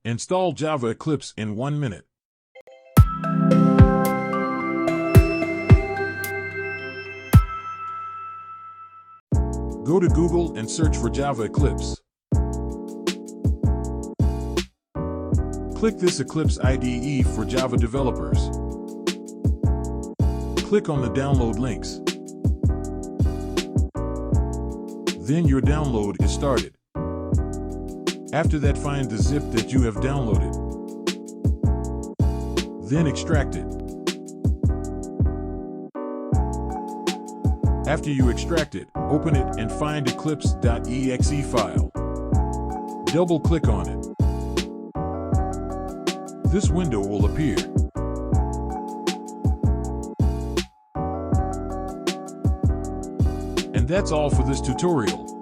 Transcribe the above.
Install Java Eclipse in 1 minute. Go to Google and search for Java Eclipse. Click this Eclipse IDE for Java developers. Click on the download links. Then your download is started. After that, find the zip that you have downloaded. Then extract it. After you extract it, open it and find eclipse.exe file. Double-click on it. This window will appear. And that's all for this tutorial.